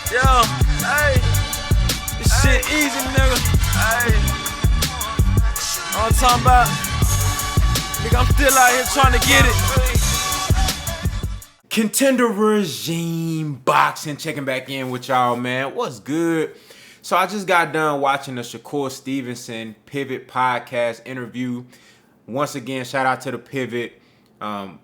Yo, hey, this shit easy, nigga. Hey, all I'm talking about, nigga, I'm still out here trying to get it. Contender Regime Boxing, checking back in with y'all, man. What's good? So I just got done watching the SHAKUR Stevenson Pivot podcast interview. Once again, shout out to the Pivot.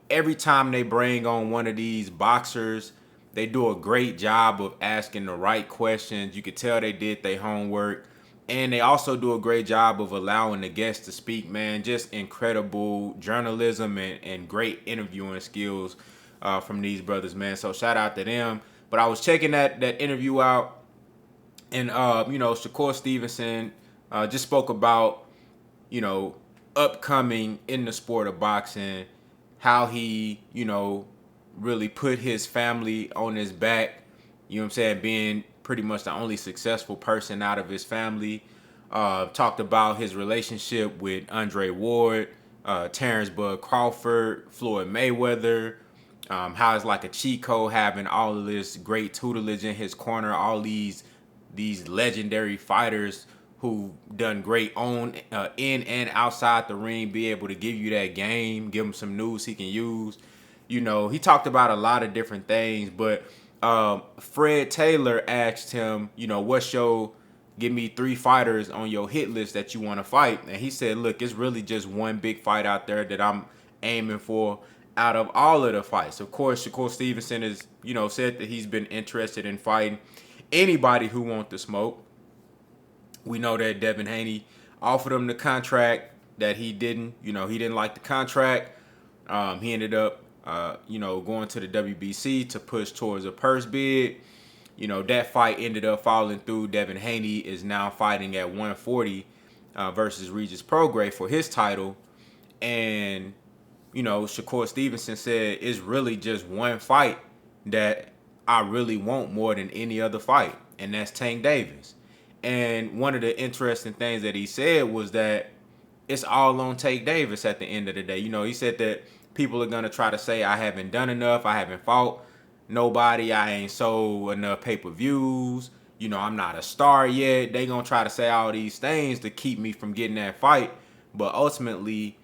Every time they bring on one of these boxers, they do a great job of asking the right questions. You could tell they did their homework. And they also do a great job of allowing the guests to speak, man. Just incredible journalism and great interviewing skills from these brothers, man. So shout out to them. But I was checking that interview out. And, SHAKUR Stevenson just spoke about, upcoming in the sport of boxing, how he, really put his family on his back, being pretty much the only successful person out of his family. Talked about his relationship with Andre Ward, Terrence Bud Crawford, Floyd Mayweather, how it's like a cheat code having all of this great tutelage in his corner, all these legendary fighters who done great on in and outside the ring, be able to give you that game, give him some news he can use. He talked about a lot of different things, but Fred Taylor asked him, give me 3 fighters on your hit list that you want to fight. And he said, look, it's really just one big fight out there that I'm aiming for out of all of the fights. Of course, SHAKUR Stevenson is, said that he's been interested in fighting anybody who wants to smoke. We know that Devin Haney offered him the contract that he didn't. He didn't like the contract. He ended up going to the WBC to push towards a purse bid. That fight ended up falling through. Devin Haney is now fighting at 140 versus Regis Prograis for his title. And, SHAKUR Stevenson said it's really just one fight that I really want more than any other fight, and that's Tank Davis. And one of the interesting things that he said was that it's all on Tank Davis at the end of the day. He said that people are going to try to say I haven't done enough, I haven't fought nobody, I ain't sold enough pay-per-views, I'm not a star yet. They going to try to say all these things to keep me from getting that fight. But ultimately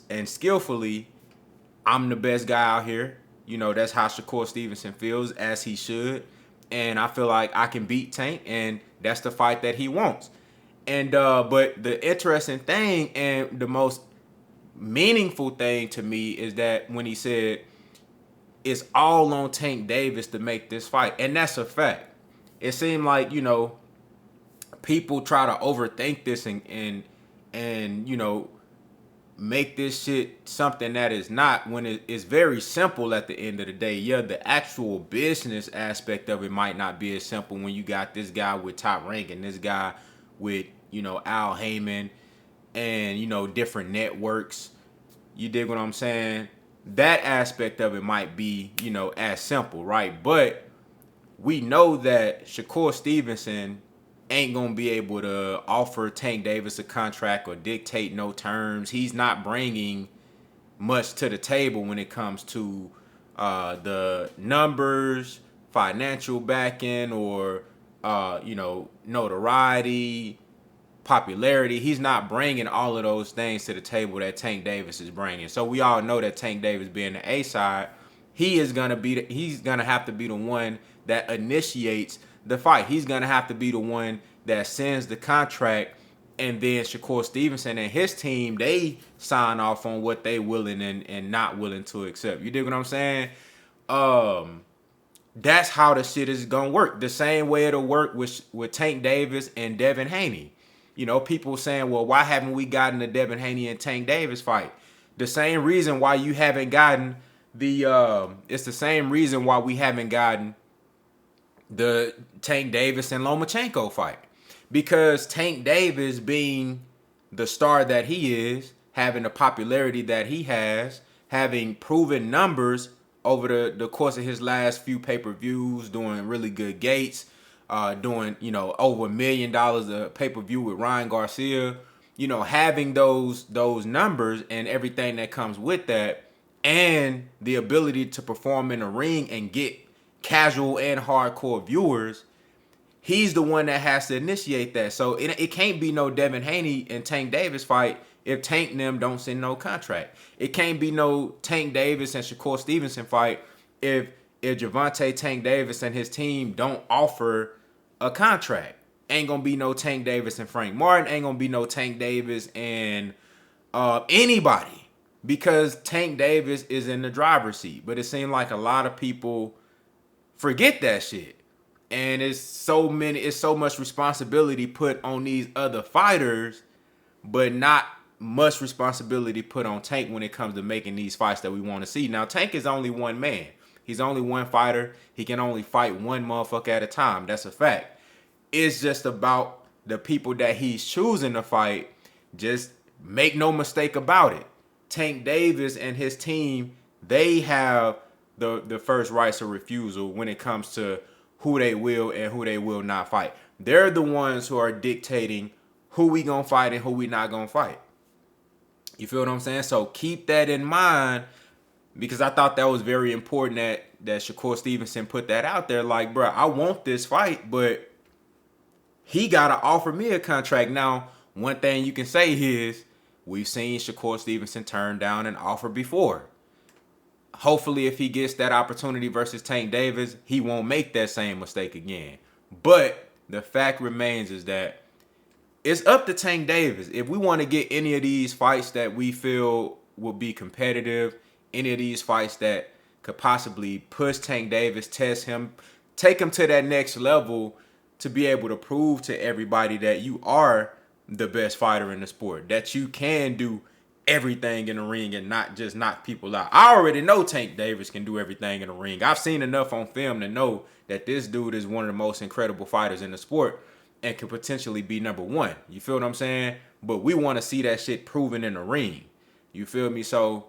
and skillfully, I'm the best guy out here. That's how SHAKUR Stevenson feels, as he should. And I feel like I can beat Tank, and that's the fight that he wants. And but the interesting thing and the most meaningful thing to me is that when he said it's all on Tank Davis to make this fight, and that's a fact. It seemed like people try to overthink this and make this shit something that is not, when it is very simple at the end of the day. Yeah, the actual business aspect of it might not be as simple when you got this guy with Top Rank and this guy with Al Heyman and different networks. You dig what I'm saying? That aspect of it might be as simple, right? But we know that SHAKUR Stevenson ain't gonna be able to offer Tank Davis a contract or dictate no terms. He's not bringing much to the table when it comes to the numbers, financial backing, or notoriety, popularity. He's not bringing all of those things to the table that Tank Davis is bringing. So we all know that Tank Davis being the A side, he's gonna have to be the one that initiates the fight. He's gonna have to be the one that sends the contract, and then SHAKUR Stevenson and his team, they sign off on what they willing and not willing to accept. You dig what I'm saying? That's how the shit is gonna work. The same way it'll work with Tank Davis and Devin Haney. People saying, well, why haven't we gotten the Devin Haney and Tank Davis fight? The same reason why you haven't gotten it's the same reason why we haven't gotten the Tank Davis and Lomachenko fight. Because Tank Davis, being the star that he is, having the popularity that he has, having proven numbers over the course of his last few pay-per-views, doing really good gates, doing, over $1 million a pay-per-view with Ryan Garcia, having those numbers and everything that comes with that, and the ability to perform in the ring and get casual and hardcore viewers, he's the one that has to initiate that. So it can't be no Devin Haney and Tank Davis fight if Tank and them don't send no contract. It can't be no Tank Davis and Shakur Stevenson fight if Gervonta Tank Davis and his team don't offer a contract. Ain't gonna be no Tank Davis and Frank Martin. Ain't gonna be no Tank Davis and anybody, because Tank Davis is in the driver's seat. But it seemed like a lot of people forget that shit. And it's so much responsibility put on these other fighters, but not much responsibility put on Tank when it comes to making these fights that we want to see. Now, Tank is only one man. He's only one fighter. He can only fight one motherfucker at a time. That's a fact. It's just about the people that he's choosing to fight. Just make no mistake about it. Tank Davis and his team, they have the first rights of refusal when it comes to who they will and who they will not fight. They're the ones who are dictating who we gonna fight and who we not gonna fight. You feel what I'm saying? So keep that in mind, because I thought that was very important that Shakur Stevenson put that out there. Like, bro, I want this fight, but he gotta offer me a contract. Now, one thing you can say is we've seen Shakur Stevenson turn down an offer before. Hopefully, if he gets that opportunity versus Tank Davis, he won't make that same mistake again. But the fact remains is that it's up to Tank Davis. If we want to get any of these fights that we feel will be competitive, any of these fights that could possibly push Tank Davis, test him, take him to that next level to be able to prove to everybody that you are the best fighter in the sport, that you can do everything in the ring and not just knock people out. I already know Tank Davis can do everything in the ring. I've seen enough on film to know that this dude is one of the most incredible fighters in the sport and could potentially be number one. You feel what I'm saying? But we want to see that shit proven in the ring. You feel me? So,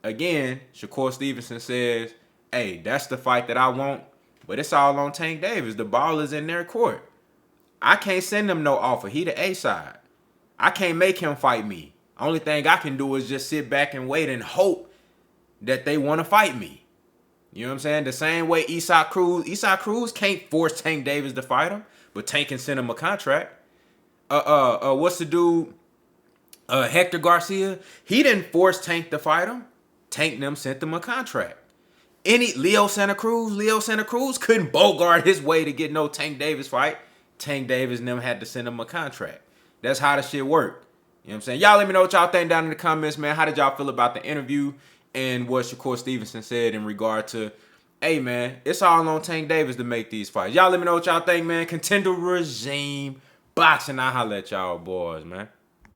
again, Shakur Stevenson says, hey, that's the fight that I want, but it's all on Tank Davis. The ball is in their court. I can't send him no offer. He the A side. I can't make him fight me. Only thing I can do is just sit back and wait and hope that they want to fight me. You know what I'm saying? The same way Isaac Cruz can't force Tank Davis to fight him, but Tank can send him a contract. What's the dude? Hector Garcia. He didn't force Tank to fight him. Tank and them sent him a contract. Leo Santa Cruz couldn't bogart his way to get no Tank Davis fight. Tank Davis and them had to send him a contract. That's how the shit worked. You know what I'm saying? Y'all let me know what y'all think down in the comments, man. How did y'all feel about the interview and what Shakur Stevenson said in regard to, hey, man, it's all on Tank Davis to make these fights. Y'all let me know what y'all think, man. Contender regime, boxing. I'll holler at y'all boys, man.